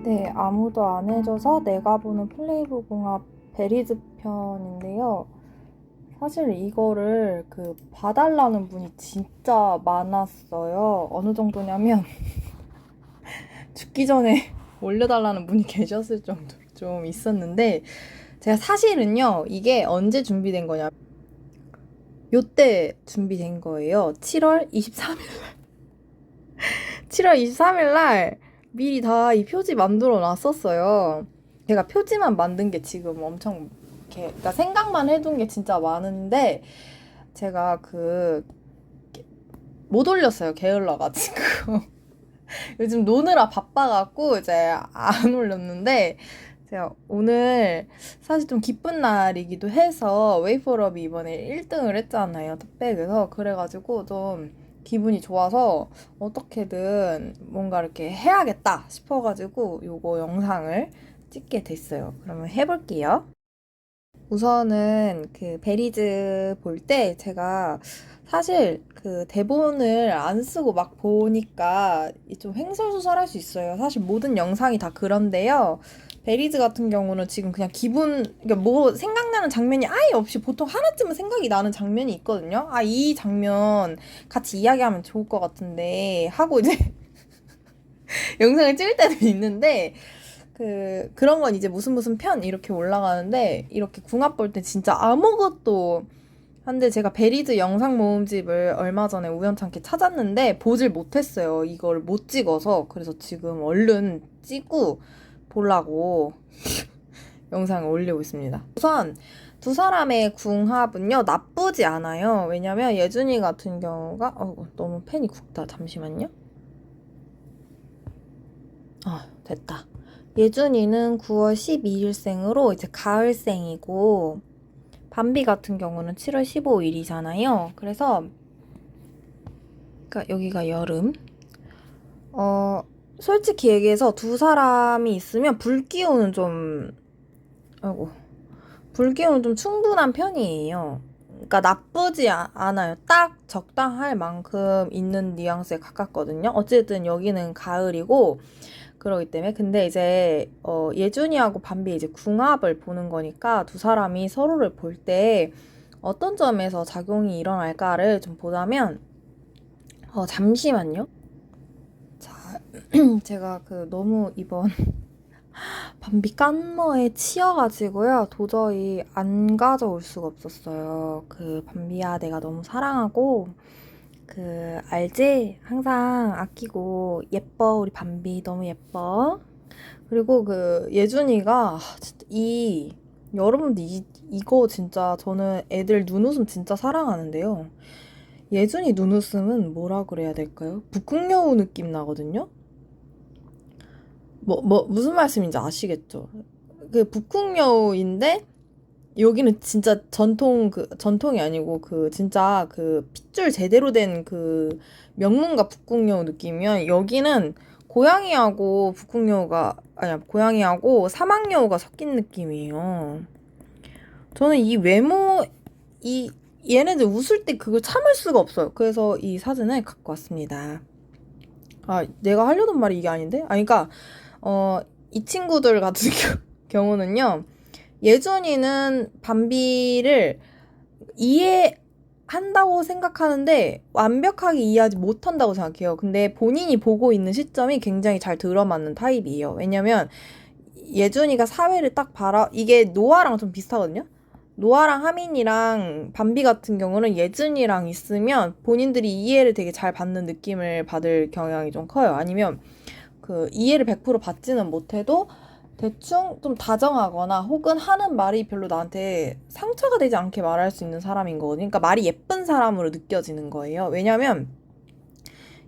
네, 아무도 안 해줘서 내가 보는 플레이브 공학 베리즈 편인데요. 사실 이거를 봐달라는 분이 진짜 많았어요. 어느 정도냐면 죽기 전에 올려달라는 분이 계셨을 정도로 좀 있었는데, 제가 사실은요, 이게 언제 준비된 거냐, 요때 준비된 거예요. 7월 23일. 7월 23일 날 미리 다 이 표지 만들어 놨었어요. 제가 표지만 만든 게 지금 엄청 그러니까 생각만 해둔 게 진짜 많은데, 제가 못 올렸어요. 게을러가지고. 요즘 노느라 바빠갖고 이제 안 올렸는데, 제가 오늘 사실 좀 기쁜 날이기도 해서 웨이포럽이 이번에 1등을 했잖아요. 탑백에서. 그래가지고 좀 기분이 좋아서 어떻게든 뭔가 이렇게 해야겠다 싶어가지고 요거 영상을 찍게 됐어요. 그러면 해볼게요. 우선은 베리즈 볼 때 제가 사실 대본을 안 쓰고 막 보니까 좀 횡설수설할 수 있어요. 사실 모든 영상이 다 그런데요. 베리즈 같은 경우는 지금 그냥 그러니까 뭐 생각나는 장면이 아예 없이 보통 하나쯤은 생각이 나는 장면이 있거든요. 아, 이 장면 같이 이야기하면 좋을 것 같은데 하고 이제 영상을 찍을 때도 있는데, 그런 건 이제 무슨 편 이렇게 올라가는데, 이렇게 궁합 볼 때 진짜 아무것도. 한데 제가 베리즈 영상 모음집을 얼마 전에 우연찮게 찾았는데 보질 못했어요. 이걸 못 찍어서. 그래서 지금 얼른 찍고 보려고 영상을 올리고 있습니다. 우선 두 사람의 궁합은요, 나쁘지 않아요. 왜냐면 예준이 같은 경우가 너무 펜이 굵다. 잠시만요. 됐다. 예준이는 9월 12일생으로 이제 가을생이고, 밤비 같은 경우는 7월 15일이잖아요. 그래서 그러니까 여기가 여름. 솔직히 얘기해서 두 사람이 있으면 불기운은 좀 충분한 편이에요. 그러니까 나쁘지 않아요. 딱 적당할 만큼 있는 뉘앙스에 가깝거든요. 어쨌든 여기는 가을이고 그러기 때문에. 근데 이제 예준이하고 밤비 이제 궁합을 보는 거니까 두 사람이 서로를 볼 때 어떤 점에서 작용이 일어날까를 좀 보자면, 잠시만요. 자, 제가 너무 이번 밤비 깐머에 치여가지고요. 도저히 안 가져올 수가 없었어요. 밤비야, 내가 너무 사랑하고, 알지? 항상 아끼고, 예뻐, 우리 밤비 너무 예뻐. 그리고 예준이가, 진짜 여러분들 이거 진짜 저는 애들 눈웃음 진짜 사랑하는데요. 예준이 눈웃음은 뭐라 그래야 될까요? 북극여우 느낌 나거든요? 무슨 말씀인지 아시겠죠? 북극여우인데, 여기는 진짜 전통이 아니고, 진짜 핏줄 제대로 된 명문가 북극여우 느낌이면, 여기는 고양이하고 사막여우가 섞인 느낌이에요. 저는 이 외모, 이, 얘네들 웃을 때 그걸 참을 수가 없어요. 그래서 이 사진을 갖고 왔습니다. 아, 내가 하려던 말이 이게 아닌데? 그러니까, 이 친구들 같은 경우는요, 예준이는 밤비를 이해한다고 생각하는데 완벽하게 이해하지 못한다고 생각해요. 근데 본인이 보고 있는 시점이 굉장히 잘 들어맞는 타입이에요. 왜냐면 예준이가 사회를 딱 이게 노아랑 좀 비슷하거든요? 노아랑 하민이랑 밤비 같은 경우는 예준이랑 있으면 본인들이 이해를 되게 잘 받는 느낌을 받을 경향이 좀 커요. 아니면 이해를 100% 받지는 못해도 대충 좀 다정하거나 혹은 하는 말이 별로 나한테 상처가 되지 않게 말할 수 있는 사람인 거거든요. 그러니까 말이 예쁜 사람으로 느껴지는 거예요. 왜냐면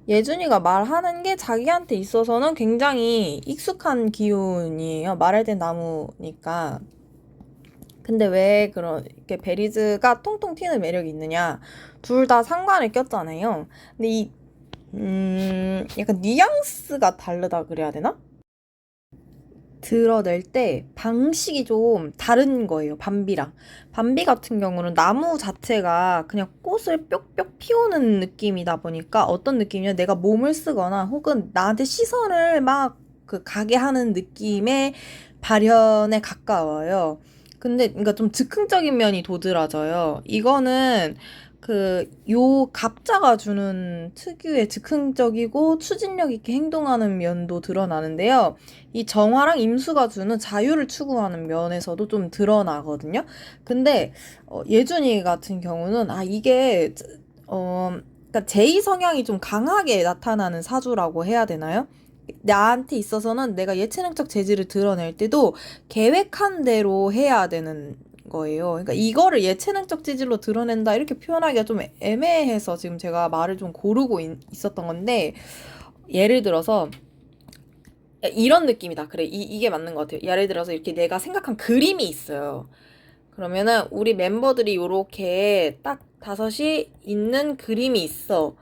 예준이가 말하는 게 자기한테 있어서는 굉장히 익숙한 기운이에요. 말할 땐 나무니까. 근데 왜 그렇게 베리즈가 통통 튀는 매력이 있느냐? 둘 다 상관을 꼈잖아요. 근데 약간 뉘앙스가 다르다 그래야 되나? 드러낼 때 방식이 좀 다른 거예요, 밤비랑. 밤비 같은 경우는 나무 자체가 그냥 꽃을 뾱뾱 피우는 느낌이다 보니까 어떤 느낌이냐, 내가 몸을 쓰거나 혹은 나한테 시선을 막 가게 하는 느낌의 발현에 가까워요. 근데 그러니까 좀 즉흥적인 면이 도드라져요. 이거는 요 갑자가 주는 특유의 즉흥적이고 추진력 있게 행동하는 면도 드러나는데요. 이 정화랑 임수가 주는 자유를 추구하는 면에서도 좀 드러나거든요. 근데 예준이 같은 경우는 이게 그러니까 제2 성향이 좀 강하게 나타나는 사주라고 해야 되나요? 나한테 있어서는 내가 예체능적 재질을 드러낼 때도 계획한 대로 해야 되는 거예요. 그러니까 이거를 예체능적 재질로 드러낸다 이렇게 표현하기가 좀 애매해서 지금 제가 말을 좀 고르고 있었던 건데, 예를 들어서 이런 느낌이다. 그래, 이게 맞는 것 같아요. 예를 들어서 이렇게 내가 생각한 그림이 있어요. 그러면은 우리 멤버들이 요렇게 딱 5이 있는 그림이 있어.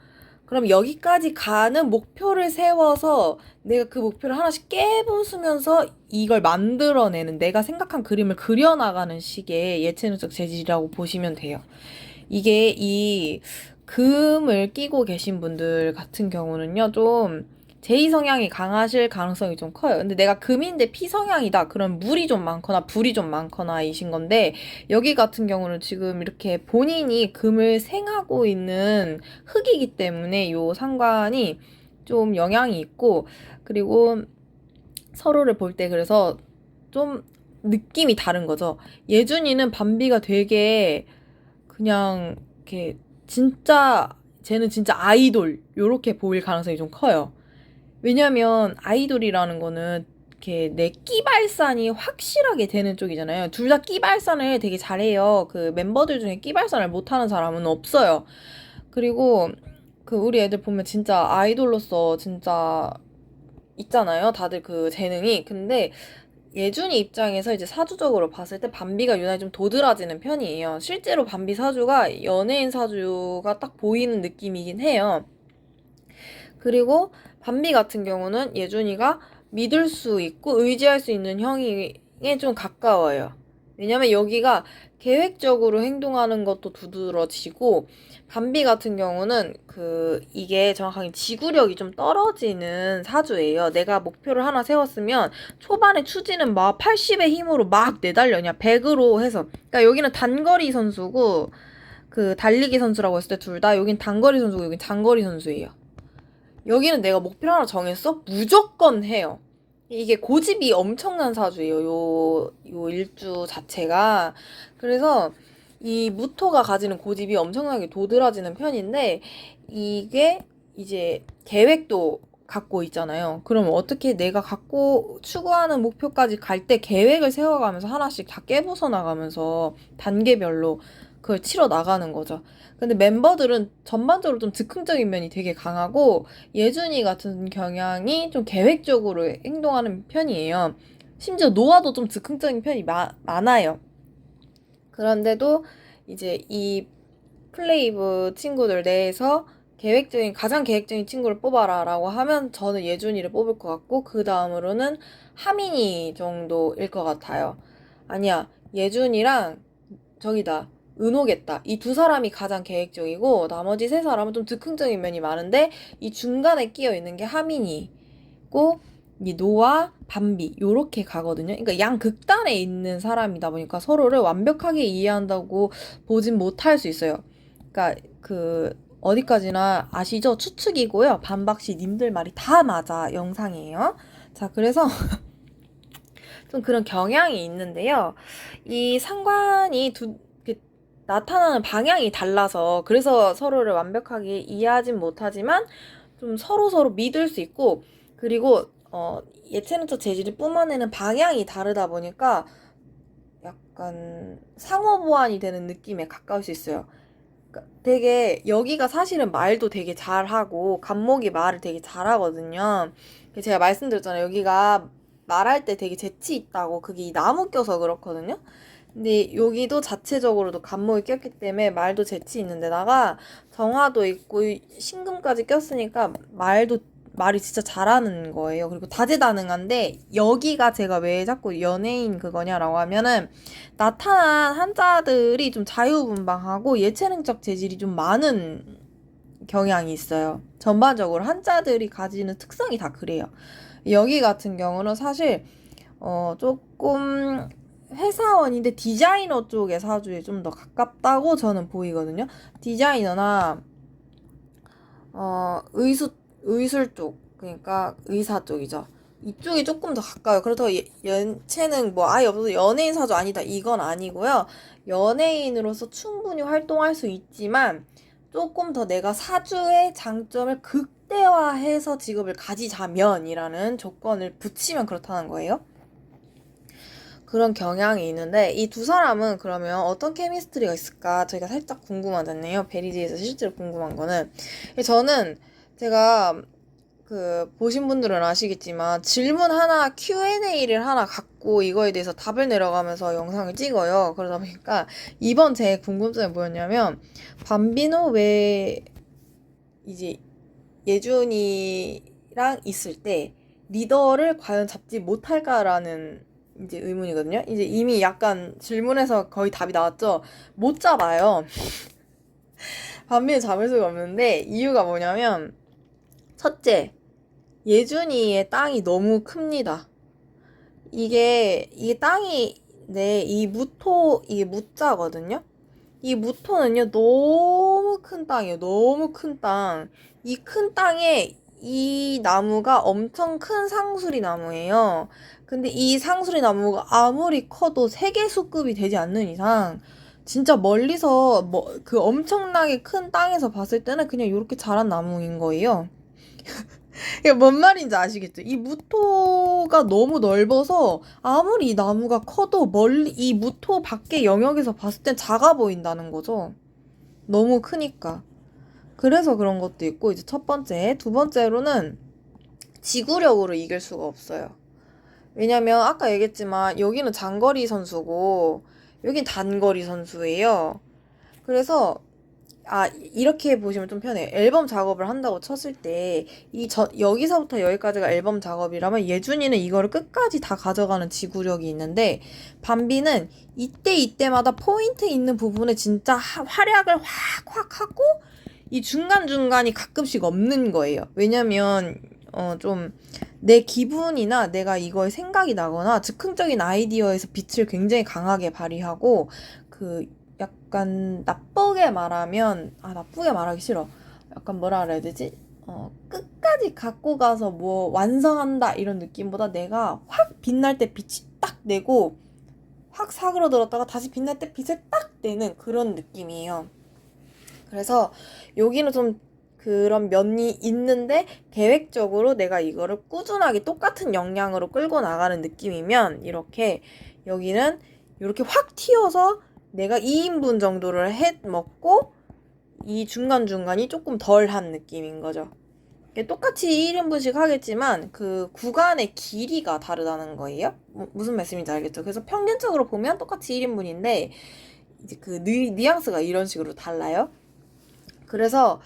그럼 여기까지 가는 목표를 세워서 내가 그 목표를 하나씩 깨부수면서 이걸 만들어내는, 내가 생각한 그림을 그려나가는 식의 예체능적 재질이라고 보시면 돼요. 이게 이 금을 끼고 계신 분들 같은 경우는요, 좀 제2 성향이 강하실 가능성이 좀 커요. 근데 내가 금인데 피 성향이다. 그럼 물이 좀 많거나 불이 좀 많거나 이신 건데, 여기 같은 경우는 지금 이렇게 본인이 금을 생하고 있는 흙이기 때문에 요 상관이 좀 영향이 있고, 그리고 서로를 볼 때 그래서 좀 느낌이 다른 거죠. 예준이는 밤비가 되게 그냥 이렇게 진짜 쟤는 진짜 아이돌 요렇게 보일 가능성이 좀 커요. 왜냐면 아이돌이라는 거는 이렇게 내 끼 발산이 확실하게 되는 쪽이잖아요. 둘 다 끼 발산을 되게 잘해요. 그 멤버들 중에 끼 발산을 못하는 사람은 없어요. 그리고 우리 애들 보면 진짜 아이돌로서 진짜 있잖아요. 다들 그 재능이. 근데 예준이 입장에서 이제 사주적으로 봤을 때 밤비가 유난히 좀 도드라지는 편이에요. 실제로 밤비 사주가 연예인 사주가 딱 보이는 느낌이긴 해요. 그리고 밤비 같은 경우는 예준이가 믿을 수 있고 의지할 수 있는 형에 좀 가까워요. 왜냐면 여기가 계획적으로 행동하는 것도 두드러지고, 밤비 같은 경우는 이게 정확하게 지구력이 좀 떨어지는 사주예요. 내가 목표를 하나 세웠으면 초반에 추진은 막 80의 힘으로 막 내달려냐 100으로 해서. 그러니까 여기는 단거리 선수고 달리기 선수라고 했을 때 둘 다 여긴 단거리 선수고 여긴 장거리 선수예요. 여기는 내가 목표를 하나 정했어? 무조건 해요. 이게 고집이 엄청난 사주예요. 요 일주 자체가. 그래서 이 무토가 가지는 고집이 엄청나게 도드라지는 편인데, 이게 이제 계획도 갖고 있잖아요. 그럼 어떻게 내가 갖고 추구하는 목표까지 갈 때 계획을 세워가면서 하나씩 다 깨부숴 나가면서 단계별로 그걸 치러 나가는 거죠. 근데 멤버들은 전반적으로 좀 즉흥적인 면이 되게 강하고, 예준이 같은 경향이 좀 계획적으로 행동하는 편이에요. 심지어 노아도 좀 즉흥적인 편이 많아요. 그런데도 이제 이 플레이브 친구들 내에서 가장 계획적인 친구를 뽑아라 라고 하면 저는 예준이를 뽑을 것 같고, 그 다음으로는 하민이 정도일 것 같아요. 아니야, 예준이랑 저기다, 은호겠다. 이 두 사람이 가장 계획적이고 나머지 세 사람은 좀 즉흥적인 면이 많은데, 이 중간에 끼어 있는 게 하민이고 이 노아, 밤비 요렇게 가거든요. 그러니까 양 극단에 있는 사람이다 보니까 서로를 완벽하게 이해한다고 보진 못할 수 있어요. 그러니까 어디까지나 아시죠? 추측이고요. 반박시 님들 말이 다 맞아 영상이에요. 자, 그래서 좀 그런 경향이 있는데요. 이 상관이 나타나는 방향이 달라서 그래서 서로를 완벽하게 이해하진 못하지만 좀 서로서로 믿을 수 있고, 그리고 예체능적 재질을 뿜어내는 방향이 다르다 보니까 약간 상호 보완이 되는 느낌에 가까울 수 있어요. 그러니까 되게 여기가 사실은 말도 되게 잘하고 간목이 말을 되게 잘하거든요. 제가 말씀드렸잖아요. 여기가 말할 때 되게 재치 있다고. 그게 이 나무 껴서 그렇거든요. 근데 여기도 자체적으로도 간목이 꼈기 때문에 말도 재치 있는 데다가 정화도 있고 신금까지 꼈으니까 말이 진짜 잘하는 거예요. 그리고 다재다능한데, 여기가 제가 왜 자꾸 연예인 그거냐라고 하면은 나타난 한자들이 좀 자유분방하고 예체능적 재질이 좀 많은 경향이 있어요. 전반적으로 한자들이 가지는 특성이 다 그래요. 여기 같은 경우는 사실 조금 회사원인데 디자이너 쪽의 사주에 좀 더 가깝다고 저는 보이거든요. 디자이너나 의술 쪽, 그러니까 의사 쪽이죠. 이쪽이 조금 더 가까워요. 그렇다고 연체는 뭐 아예 없어서 연예인 사주 아니다 이건 아니고요. 연예인으로서 충분히 활동할 수 있지만 조금 더 내가 사주의 장점을 극대화해서 직업을 가지자면이라는 조건을 붙이면 그렇다는 거예요. 그런 경향이 있는데 이 두 사람은 그러면 어떤 케미스트리가 있을까 저희가 살짝 궁금하잖아요. 베리지에서 실제로 궁금한 거는 저는 제가 보신 분들은 아시겠지만 질문 하나 Q&A를 하나 갖고 이거에 대해서 답을 내려가면서 영상을 찍어요. 그러다 보니까 이번 제 궁금점이 뭐였냐면 밤비노 왜 이제 예준이랑 있을 때 리더를 과연 잡지 못할까라는 이제 의문이거든요. 이제 이미 약간 질문에서 거의 답이 나왔죠. 못 잡아요. 밤비는 잡을 수가 없는데 이유가 뭐냐면 첫째, 예준이의 땅이 너무 큽니다. 이게 땅이 이게 무자거든요. 이 무토는요 너무 큰 땅이에요. 너무 큰 땅. 이 큰 땅에 이 나무가 엄청 큰 상수리 나무예요. 근데 이 상수리 나무가 아무리 커도 세계수급이 되지 않는 이상 진짜 멀리서 그 엄청나게 큰 땅에서 봤을 때는 그냥 이렇게 자란 나무인 거예요. 이게 뭔 말인지 아시겠죠? 이 무토가 너무 넓어서 아무리 이 나무가 커도 멀리 이 무토 밖의 영역에서 봤을 땐 작아 보인다는 거죠. 너무 크니까. 그래서 그런 것도 있고 이제 첫 번째, 두 번째로는 지구력으로 이길 수가 없어요. 왜냐면 아까 얘기했지만 여기는 장거리 선수고 여긴 단거리 선수예요. 그래서 이렇게 보시면 좀 편해요. 앨범 작업을 한다고 쳤을 때, 여기서부터 여기까지가 앨범 작업이라면, 예준이는 이거를 끝까지 다 가져가는 지구력이 있는데, 밤비는 이때마다 포인트 있는 부분에 진짜 활약을 확 하고, 이 중간중간이 가끔씩 없는 거예요. 왜냐면, 좀, 내 기분이나 내가 이거에 생각이 나거나, 즉흥적인 아이디어에서 빛을 굉장히 강하게 발휘하고, 약간 나쁘게 말하기 싫어. 약간 뭐라 그래야 되지? 끝까지 갖고 가서 뭐 완성한다 이런 느낌보다 내가 확 빛날 때 빛이 딱 내고 확 사그러들었다가 다시 빛날 때 빛을 딱 내는 그런 느낌이에요. 그래서 여기는 좀 그런 면이 있는데 계획적으로 내가 이거를 꾸준하게 똑같은 역량으로 끌고 나가는 느낌이면 이렇게 여기는 이렇게 확 튀어서 내가 2인분 정도를 해 먹고 이 중간중간이 조금 덜한 느낌인 거죠. 똑같이 1인분씩 하겠지만 그 구간의 길이가 다르다는 거예요. 무슨 말씀인지 알겠죠? 그래서 평균적으로 보면 똑같이 1인분인데 이제 그 뉘앙스가 이런 식으로 달라요. 그래서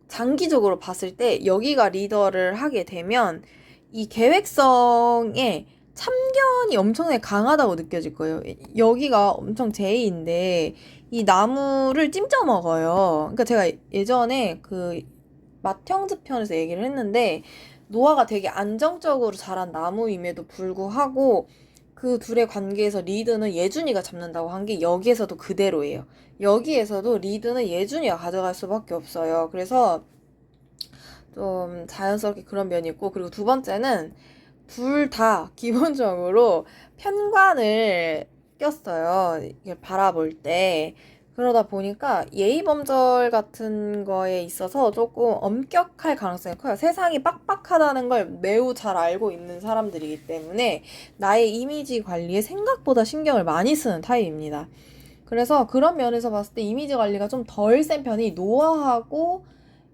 장기적으로 봤을 때 여기가 리더를 하게 되면 이 계획성에 참견이 엄청나게 강하다고 느껴질 거예요. 여기가 엄청 제이인데 이 나무를 찜쪄 먹어요. 그러니까 제가 예전에 그 맏형즈 편에서 얘기를 했는데 노아가 되게 안정적으로 자란 나무임에도 불구하고 그 둘의 관계에서 리드는 예준이가 잡는다고 한 게 여기에서도 그대로예요. 여기에서도 리드는 예준이가 가져갈 수밖에 없어요. 그래서 좀 자연스럽게 그런 면이 있고, 그리고 두 번째는 둘 다 기본적으로 편관을 꼈어요. 이걸 바라볼 때. 그러다 보니까 예의범절 같은 거에 있어서 조금 엄격할 가능성이 커요. 세상이 빡빡하다는 걸 매우 잘 알고 있는 사람들이기 때문에 나의 이미지 관리에 생각보다 신경을 많이 쓰는 타입입니다. 그래서 그런 면에서 봤을 때 이미지 관리가 좀 덜 센 편이 노아하고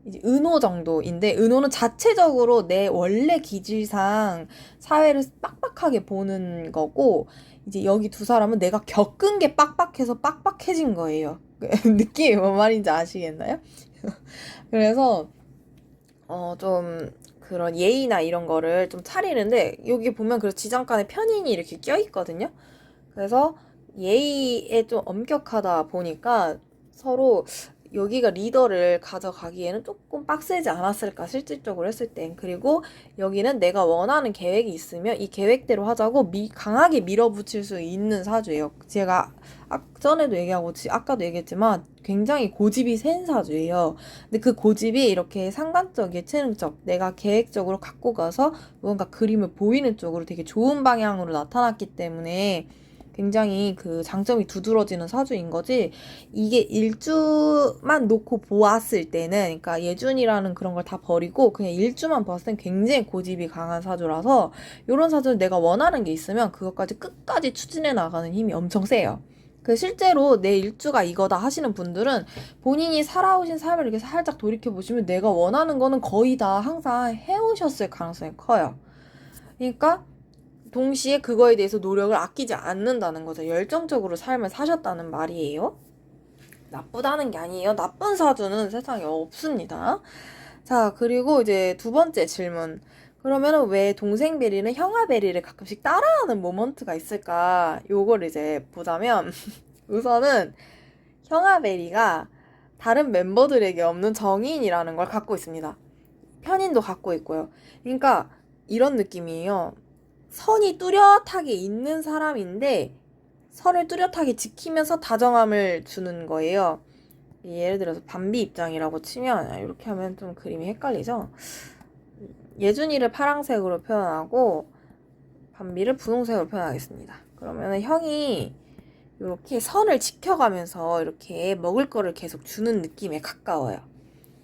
이제 은호 정도인데, 은호는 자체적으로 내 원래 기질상 사회를 빡빡하게 보는 거고, 이제 여기 두 사람은 내가 겪은 게 빡빡해서 빡빡해진 거예요. 느낌이 뭔 말인지 아시겠나요? 그래서 좀 그런 예의나 이런 거를 좀 차리는데, 여기 보면 그 지장간에 편인이 이렇게 껴있거든요. 그래서 예의에 좀 엄격하다 보니까 서로 여기가 리더를 가져가기에는 조금 빡세지 않았을까, 실질적으로 했을 땐. 그리고 여기는 내가 원하는 계획이 있으면 이 계획대로 하자고 강하게 밀어붙일 수 있는 사주예요. 제가 전에도 얘기하고 아까도 얘기했지만 굉장히 고집이 센 사주예요. 근데 그 고집이 이렇게 상관적, 예체능적, 내가 계획적으로 갖고 가서 뭔가 그림을 보이는 쪽으로 되게 좋은 방향으로 나타났기 때문에 굉장히 그 장점이 두드러지는 사주인 거지. 이게 일주만 놓고 보았을 때는, 그러니까 예준이라는 그런 걸 다 버리고 그냥 일주만 봤을 땐 굉장히 고집이 강한 사주라서, 이런 사주는 내가 원하는 게 있으면 그것까지 끝까지 추진해 나가는 힘이 엄청 세요. 그 실제로 내 일주가 이거다 하시는 분들은 본인이 살아오신 삶을 이렇게 살짝 돌이켜 보시면 내가 원하는 거는 거의 다 항상 해오셨을 가능성이 커요. 그러니까 동시에 그거에 대해서 노력을 아끼지 않는다는 거죠. 열정적으로 삶을 사셨다는 말이에요. 나쁘다는 게 아니에요. 나쁜 사주는 세상에 없습니다. 자, 그리고 이제 두 번째 질문. 그러면 왜 동생 베리는 형아 베리를 가끔씩 따라하는 모먼트가 있을까? 요걸 이제 보자면 우선은 형아 베리가 다른 멤버들에게 없는 정인이라는 걸 갖고 있습니다. 편인도 갖고 있고요. 그러니까 이런 느낌이에요. 선이 뚜렷하게 있는 사람인데 선을 뚜렷하게 지키면서 다정함을 주는 거예요. 예를 들어서 밤비 입장이라고 치면 이렇게 하면 좀 그림이 헷갈리죠? 예준이를 파란색으로 표현하고 밤비를 분홍색으로 표현하겠습니다. 그러면 형이 이렇게 선을 지켜가면서 이렇게 먹을 거를 계속 주는 느낌에 가까워요.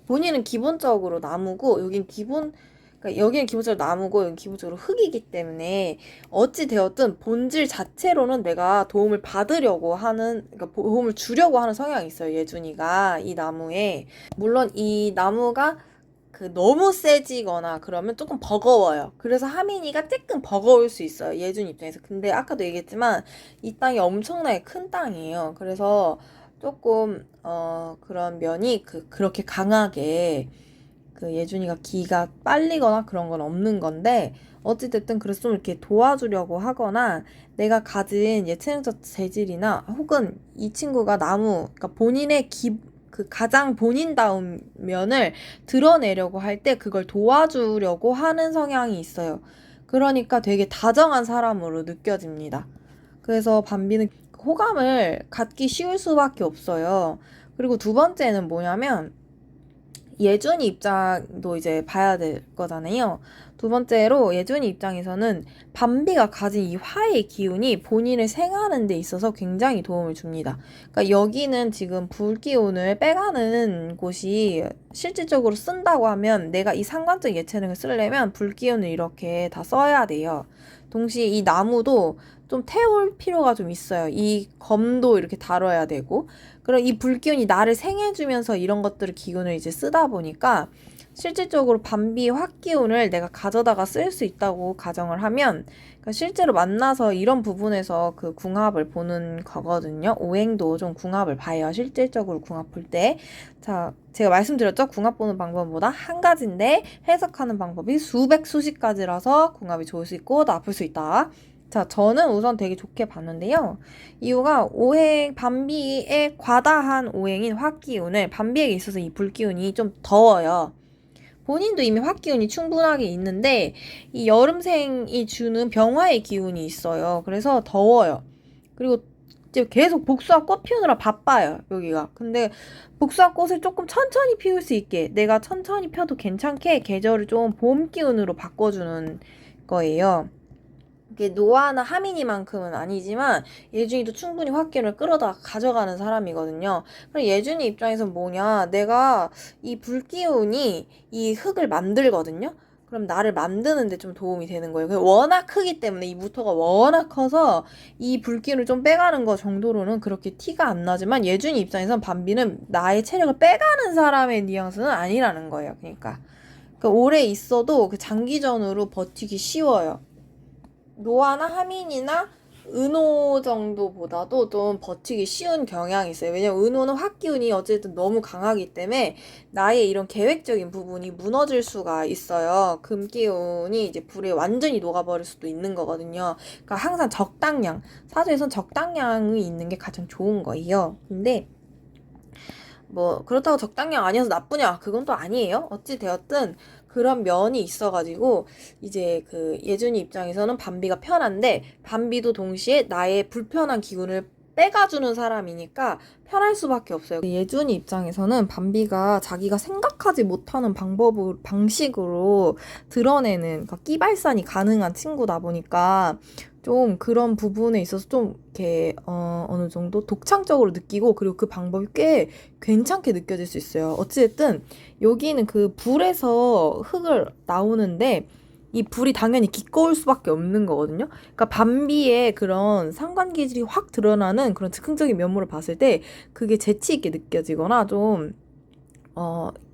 본인은 기본적으로 나무고 그러니까 여기는 기본적으로 나무고 여기는 기본적으로 흙이기 때문에 어찌 되었든 본질 자체로는 내가 도움을 받으려고 하는, 그러니까 도움을 주려고 하는 성향이 있어요. 예준이가 이 나무에. 물론 이 나무가 너무 세지거나 그러면 조금 버거워요. 그래서 하민이가 조금 버거울 수 있어요. 예준 입장에서. 근데 아까도 얘기했지만 이 땅이 엄청나게 큰 땅이에요. 그래서 조금 그런 면이 그렇게 강하게 예준이가 기가 빨리거나 그런 건 없는 건데, 어찌됐든 그래서 좀 이렇게 도와주려고 하거나 내가 가진 예체능적 재질이나 혹은 이 친구가 그러니까 본인의 가장 본인다운 면을 드러내려고 할 때 그걸 도와주려고 하는 성향이 있어요. 그러니까 되게 다정한 사람으로 느껴집니다. 그래서 밤비는 호감을 갖기 쉬울 수밖에 없어요. 그리고 두 번째는 뭐냐면 예준이 입장도 이제 봐야 될 거잖아요. 두 번째로 예준이 입장에서는 밤비가 가진 이 화의 기운이 본인을 생하는 데 있어서 굉장히 도움을 줍니다. 그러니까 여기는 지금 불기운을 빼가는 곳이 실질적으로 쓴다고 하면 내가 이 상관적 예체능을 쓰려면 불기운을 이렇게 다 써야 돼요. 동시에 이 나무도 좀 태울 필요가 좀 있어요. 이 검도 이렇게 다뤄야 되고, 그럼 이 불기운이 나를 생해주면서 이런 것들을 기운을 이제 쓰다 보니까 실질적으로 밤비 화기운을 내가 가져다가 쓸 수 있다고 가정을 하면, 그러니까 실제로 만나서 이런 부분에서 그 궁합을 보는 거거든요. 오행도 좀 궁합을 봐요. 실질적으로 궁합 볼 때. 자, 제가 말씀드렸죠? 궁합 보는 방법보다 한 가지인데 해석하는 방법이 수백 수십 가지라서 궁합이 좋을 수 있고 나쁠 수 있다. 자, 저는 우선 되게 좋게 봤는데요. 이유가 밤비의 과다한 오행인 화기운을 밤비에게 있어서 이 불기운이 좀 더워요. 본인도 이미 화기운이 충분하게 있는데 이 여름생이 주는 병화의 기운이 있어요. 그래서 더워요. 그리고 이제 계속 복숭아 꽃 피우느라 바빠요, 여기가. 근데 복숭아 꽃을 조금 천천히 피울 수 있게, 내가 천천히 펴도 괜찮게 계절을 좀 봄 기운으로 바꿔주는 거예요. 이게 노아나 하민이만큼은 아니지만 예준이도 충분히 화기운을 끌어다 가져가는 사람이거든요. 그럼 예준이 입장에선 뭐냐, 내가 이 불기운이 이 흙을 만들거든요. 그럼 나를 만드는데 좀 도움이 되는 거예요. 워낙 크기 때문에 이 무토가 워낙 커서 이 불기운을 좀 빼가는 거 정도로는 그렇게 티가 안 나지만 예준이 입장에선 밤비는 나의 체력을 빼가는 사람의 뉘앙스는 아니라는 거예요. 그러니까 오래 있어도 장기전으로 버티기 쉬워요. 노아나 하민이나 은호 정도보다도 좀 버티기 쉬운 경향이 있어요. 왜냐면 은호는 화기운이 어쨌든 너무 강하기 때문에 나의 이런 계획적인 부분이 무너질 수가 있어요. 금기운이 이제 불에 완전히 녹아버릴 수도 있는 거거든요. 그러니까 항상 적당량, 사주에선 적당량이 있는 게 가장 좋은 거예요. 근데 뭐 그렇다고 적당량 아니어서 나쁘냐? 그건 또 아니에요. 어찌 되었든 그런 면이 있어가지고 이제 그 예준이 입장에서는 밤비가 편한데 밤비도 동시에 나의 불편한 기운을 빼가주는 사람이니까 편할 수밖에 없어요. 예준이 입장에서는 밤비가 자기가 생각하지 못하는 방식으로 드러내는, 그러니까 끼발산이 가능한 친구다 보니까 좀 그런 부분에 있어서 좀 이렇게 어느 정도 독창적으로 느끼고, 그리고 그 방법이 꽤 괜찮게 느껴질 수 있어요. 어찌됐든 여기는 그 불에서 흙을 나오는데 이 불이 당연히 기꺼울 수밖에 없는 거거든요. 그러니까 밤비의 그런 상관 기질이 확 드러나는 그런 즉흥적인 면모를 봤을 때 그게 재치 있게 느껴지거나 좀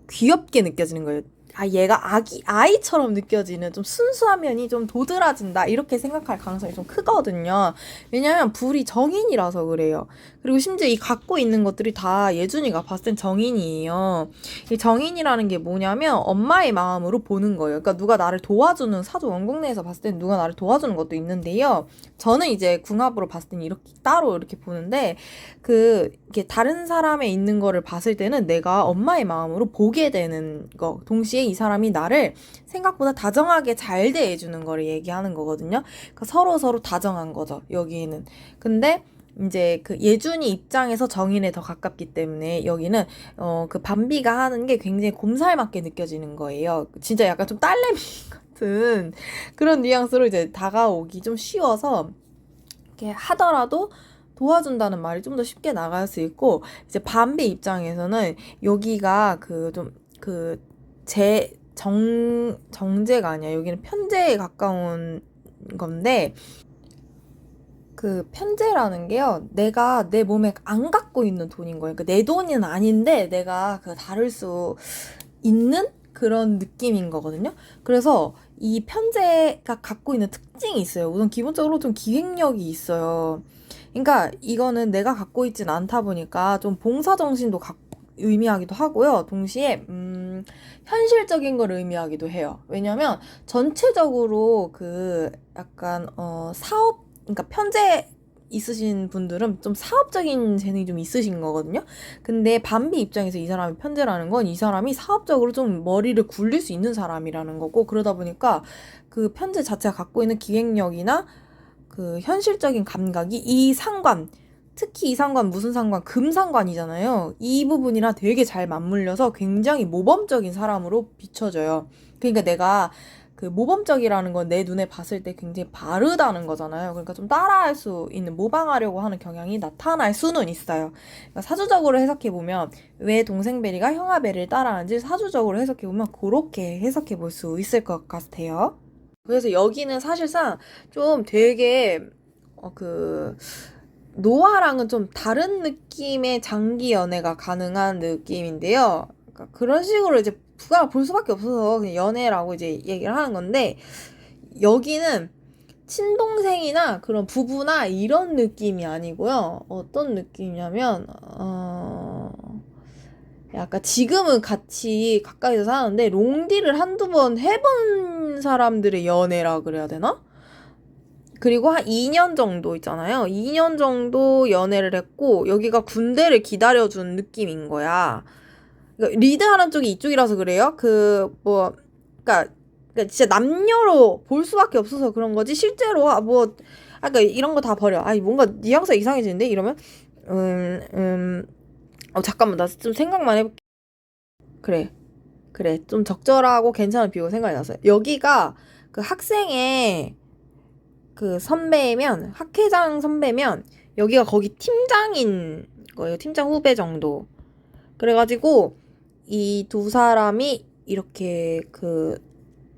귀엽게 느껴지는 거예요. 아, 얘가 아이처럼 느껴지는, 좀 순수한 면이 좀 도드라진다, 이렇게 생각할 가능성이 좀 크거든요. 왜냐면 불이 정인이라서 그래요. 그리고 심지어 이 갖고 있는 것들이 다 예준이가 봤을 땐 정인이에요. 이 정인이라는 게 뭐냐면 엄마의 마음으로 보는 거예요. 그러니까 누가 나를 도와주는, 사주 원국 내에서 봤을 땐 누가 나를 도와주는 것도 있는데요. 저는 이제 궁합으로 봤을 땐 이렇게 따로 이렇게 보는데, 이게 다른 사람의 있는 거를 봤을 때는 내가 엄마의 마음으로 보게 되는 거, 동시에 이 사람이 나를 생각보다 다정하게 잘 대해주는 거를 얘기하는 거거든요. 그러니까 서로 다정한 거죠, 여기는. 근데 이제 그 예준이 입장에서 정인에 더 가깝기 때문에 여기는 그 밤비가 하는 게 굉장히 곰살맞게 느껴지는 거예요. 진짜 약간 좀 딸내미 같은 그런 뉘앙스로 이제 다가오기 좀 쉬워서, 이렇게 하더라도 도와준다는 말이 좀 더 쉽게 나갈 수 있고, 이제 밤비 입장에서는 여기가 정제가 아니야. 여기는 편제에 가까운 건데, 그 편제라는 게요, 내가 내 몸에 안 갖고 있는 돈인 거예요. 그러니까 내 돈은 아닌데 내가 그 다룰 수 있는 그런 느낌인 거거든요. 그래서 이 편제가 갖고 있는 특징이 있어요. 우선 기본적으로 좀 기획력이 있어요. 그러니까 이거는 내가 갖고 있진 않다 보니까 좀 봉사정신도 의미하기도 하고요. 동시에 현실적인 걸 의미하기도 해요. 왜냐면 전체적으로 그 약간 그러니까 편제 있으신 분들은 좀 사업적인 재능이 좀 있으신 거거든요. 근데 밤비 입장에서 이 사람이 편제라는 건 이 사람이 사업적으로 좀 머리를 굴릴 수 있는 사람이라는 거고, 그러다 보니까 그 편제 자체가 갖고 있는 기획력이나 그 현실적인 감각이 이 상관, 특히 이 상관 무슨 상관, 금상관이잖아요. 이 부분이랑 되게 잘 맞물려서 굉장히 모범적인 사람으로 비춰져요. 그러니까 내가 그 모범적이라는 건 내 눈에 봤을 때 굉장히 바르다는 거잖아요. 그러니까 좀 따라할 수 있는, 모방하려고 하는 경향이 나타날 수는 있어요. 그러니까 사주적으로 해석해보면 왜 동생 베리가 형아 베리를 따라하는지 사주적으로 해석해보면 그렇게 해석해 볼 수 있을 것 같아요. 그래서 여기는 사실상 좀 되게 노아랑은 좀 다른 느낌의 장기 연애가 가능한 느낌인데요. 그러니까 그런 식으로 이제 부가 볼 수밖에 없어서 그냥 연애라고 이제 얘기를 하는 건데, 여기는 친동생이나 그런 부부나 이런 느낌이 아니고요. 어떤 느낌이냐면 약간 지금은 같이 가까이서 사는데 롱디를 한두 번 해본 사람들의 연애라 그래야 되나? 그리고 한 2년 정도 있잖아요. 2년 정도 연애를 했고 여기가 군대를 기다려준 느낌인 거야. 그러니까 리드하는 쪽이 이쪽이라서 그래요. 그러니까 진짜 남녀로 볼 수밖에 없어서 그런 거지. 실제로 그러니까 이런 거 다 버려. 뭔가 뉘앙스가 이상해지는데 이러면 잠깐만, 나 좀 생각만 해볼게. 그래, 좀 적절하고 괜찮은 비유가 생각이 났어요. 여기가 그 학생의 그 선배면, 학회장 선배면 여기가 거기 팀장인 거예요. 팀장 후배 정도. 그래가지고 이 두 사람이 이렇게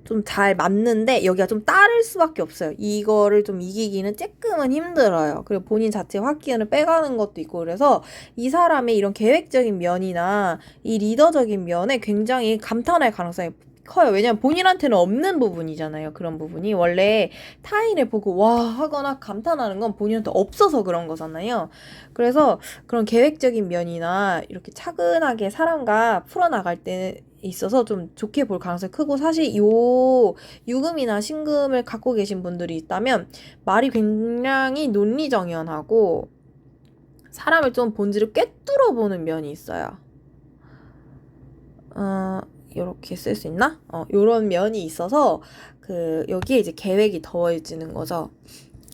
좀 잘 맞는데 여기가 좀 따를 수밖에 없어요. 이거를 좀 이기기는 조금은 힘들어요. 그리고 본인 자체 화기운을 빼가는 것도 있고, 그래서 이 사람의 이런 계획적인 면이나 이 리더적인 면에 굉장히 감탄할 가능성이 커요. 왜냐면 본인한테는 없는 부분이잖아요. 그런 부분이 원래 타인을 보고 와 하거나 감탄하는 건 본인한테 없어서 그런 거잖아요. 그래서 그런 계획적인 면이나 이렇게 차근하게 사람과 풀어나갈 때 있어서 좀 좋게 볼 가능성이 크고, 사실 요 유금이나 신금을 갖고 계신 분들이 있다면 말이 굉장히 논리정연하고 사람을 좀 본질을 꿰뚫어 보는 면이 있어요. 이렇게 쓸 수 있나? 요런 면이 있어서 여기에 이제 계획이 더해지는 거죠.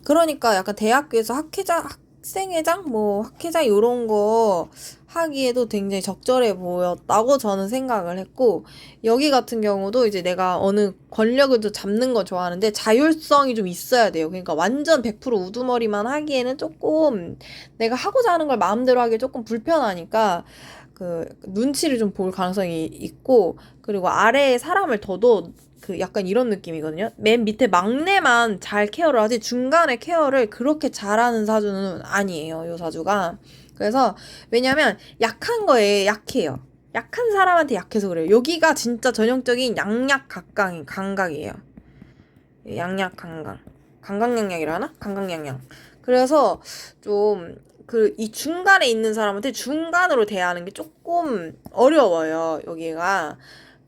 그러니까 약간 대학교에서 학생회장, 뭐 학회장 요런 거 하기에도 굉장히 적절해 보였다고 저는 생각을 했고, 여기 같은 경우도 이제 내가 어느 권력을 좀 잡는 거 좋아하는데 자율성이 좀 있어야 돼요. 그러니까 완전 100% 우두머리만 하기에는 조금 내가 하고자 하는 걸 마음대로 하기 조금 불편하니까 눈치를 좀 볼 가능성이 있고, 그리고 아래에 사람을 둬도 약간 이런 느낌이거든요. 맨 밑에 막내만 잘 케어를 하지 중간에 케어를 그렇게 잘하는 사주는 아니에요, 요 사주가. 그래서 왜냐면 약한 거에 약해요. 약한 사람한테 약해서 그래요. 여기가 진짜 전형적인 양약 강각이에요. 양약 강각. 강강양약이라 하나? 강강양약. 그래서 좀 이 중간에 있는 사람한테 중간으로 대하는 게 조금 어려워요, 여기가.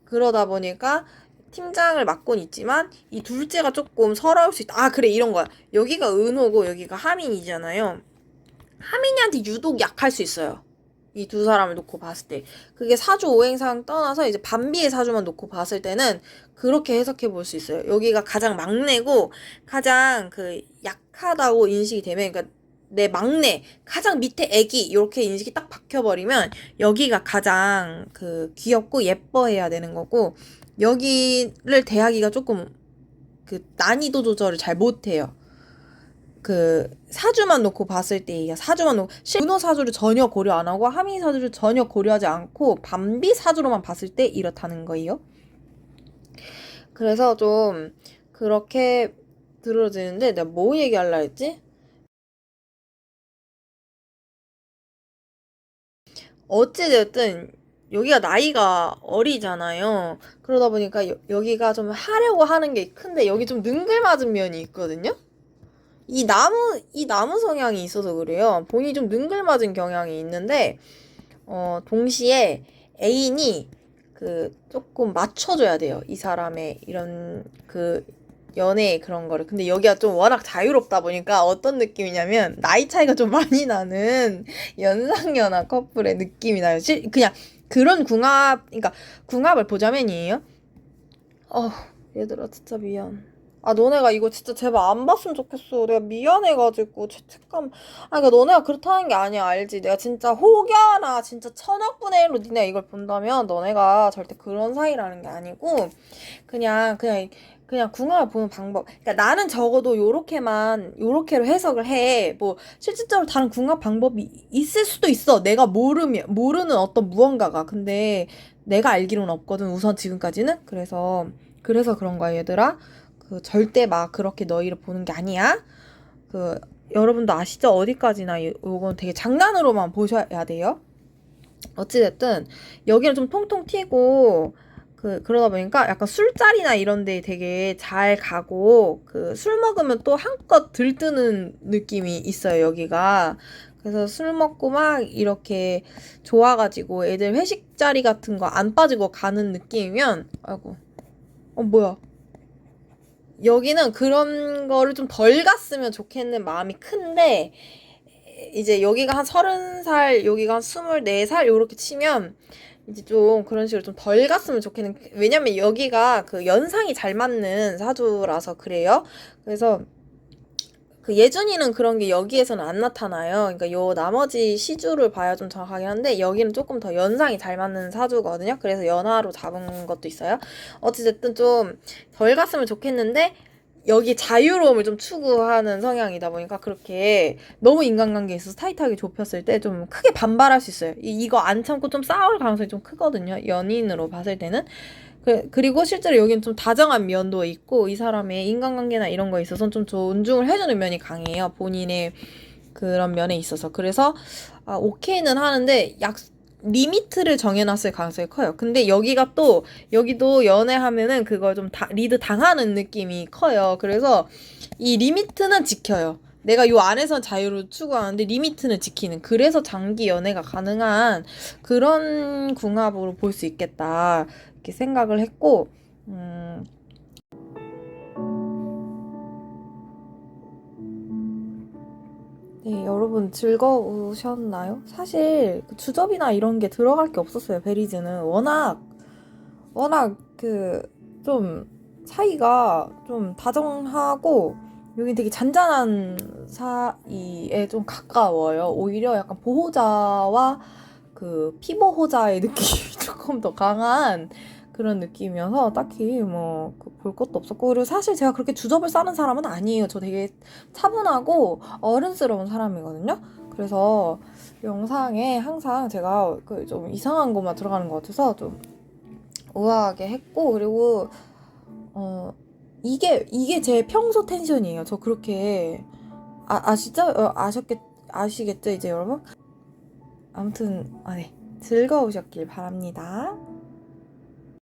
그러다 보니까 팀장을 맡고는 있지만 이 둘째가 조금 서러울 수 있다. 아, 그래, 이런 거야. 여기가 은호고 여기가 하민이잖아요. 하민이한테 유독 약할 수 있어요. 이 두 사람을 놓고 봤을 때. 그게 사주 오행상 떠나서 이제 반비의 사주만 놓고 봤을 때는 그렇게 해석해 볼 수 있어요. 여기가 가장 막내고 가장 약하다고 인식이 되면, 그러니까 내 막내, 가장 밑에 애기, 이렇게 인식이 딱 박혀버리면 여기가 가장 귀엽고 예뻐해야 되는 거고, 여기를 대하기가 조금 난이도 조절을 잘 못해요. 사주만 놓고 봤을 때, 사주만 놓고, 은호 사주를 전혀 고려 안 하고, 하미 사주를 전혀 고려하지 않고, 반비 사주로만 봤을 때 이렇다는 거예요. 그래서 좀, 그렇게 들어지는데, 내가 뭐 얘기하려 했지? 어찌됐든, 여기가 나이가 어리잖아요. 그러다 보니까 여기가 좀 하려고 하는 게 큰데, 여기 좀 능글맞은 면이 있거든요? 이 나무 성향이 있어서 그래요. 본인이 좀 능글맞은 경향이 있는데, 동시에 애인이 조금 맞춰줘야 돼요. 이 사람의 이런 연애 그런 거를. 근데 여기가 좀 워낙 자유롭다 보니까 어떤 느낌이냐면, 나이 차이가 좀 많이 나는 연상연하 커플의 느낌이 나요. 그냥 그런 그러니까 궁합을 보자면이에요. 어, 얘들아, 진짜 미안. 아, 너네가 이거 진짜 제발 안 봤으면 좋겠어. 내가 미안해가지고, 죄책감. 아, 그러니까 너네가 그렇다는 게 아니야, 알지? 내가 진짜 혹여나 진짜 천억분의 일로 니네가 이걸 본다면 너네가 절대 그런 사이라는 게 아니고, 그냥 궁합을 보는 방법. 그러니까 나는 적어도 요렇게로 해석을 해. 뭐, 실질적으로 다른 궁합 방법이 있을 수도 있어. 내가 모르는 어떤 무언가가. 근데 내가 알기로는 없거든, 우선 지금까지는. 그래서 그런 거야, 얘들아. 절대 막 그렇게 너희를 보는 게 아니야. 여러분도 아시죠? 어디까지나 요건 되게 장난으로만 보셔야 돼요. 어찌됐든 여기는 좀 통통 튀고, 그러다 보니까 약간 술자리나 이런 데 되게 잘 가고, 술 먹으면 또 한껏 들뜨는 느낌이 있어요, 여기가. 그래서 술 먹고 막 이렇게 좋아가지고 애들 회식 자리 같은 거 안 빠지고 가는 느낌이면, 아이고, 뭐야. 여기는 그런 거를 좀 덜 갔으면 좋겠는 마음이 큰데, 이제 여기가 한 30살, 여기가 한 24살, 요렇게 치면, 이제 좀 그런 식으로 좀 덜 갔으면 좋겠는, 왜냐면 여기가 연상이 잘 맞는 사주라서 그래요. 그래서 예준이는 그런 게 여기에서는 안 나타나요. 그러니까 요 나머지 시주를 봐야 좀 정확하긴 한데, 여기는 조금 더 연상이 잘 맞는 사주거든요. 그래서 연하로 잡은 것도 있어요. 어찌됐든 좀 덜 갔으면 좋겠는데, 여기 자유로움을 좀 추구하는 성향이다 보니까 그렇게 너무 인간관계에 있어서 타이트하게 좁혔을 때 좀 크게 반발할 수 있어요. 이거 안 참고 좀 싸울 가능성이 좀 크거든요, 연인으로 봤을 때는. 그리고 실제로 여기는 좀 다정한 면도 있고, 이 사람의 인간관계나 이런 거에 있어서는 좀 존중을 해주는 면이 강해요, 본인의 그런 면에 있어서. 그래서 오케이는 하는데 리미트를 정해놨을 가능성이 커요. 근데 여기도 연애하면은 그걸 좀 리드 당하는 느낌이 커요. 그래서 이 리미트는 지켜요. 내가 요 안에선 자유를 추구하는데 리미트는 지키는. 그래서 장기 연애가 가능한 그런 궁합으로 볼 수 있겠다, 이렇게 생각을 했고, 네, 여러분 즐거우셨나요? 사실 주접이나 이런 게 들어갈 게 없었어요, 베리즈는. 워낙 워낙 좀 사이가 좀 다정하고 여기 되게 잔잔한 사이에 좀 가까워요. 오히려 약간 보호자와 피보호자의 느낌이 조금 더 강한 그런 느낌이어서 딱히 뭐 볼 것도 없었고, 그리고 사실 제가 그렇게 주접을 싸는 사람은 아니에요. 저 되게 차분하고 어른스러운 사람이거든요. 그래서 영상에 항상 제가 좀 이상한 것만 들어가는 것 같아서 좀 우아하게 했고, 그리고 이게 제 평소 텐션이에요. 저 그렇게 아시죠? 아시겠죠 이제 여러분? 아무튼 네, 즐거우셨길 바랍니다.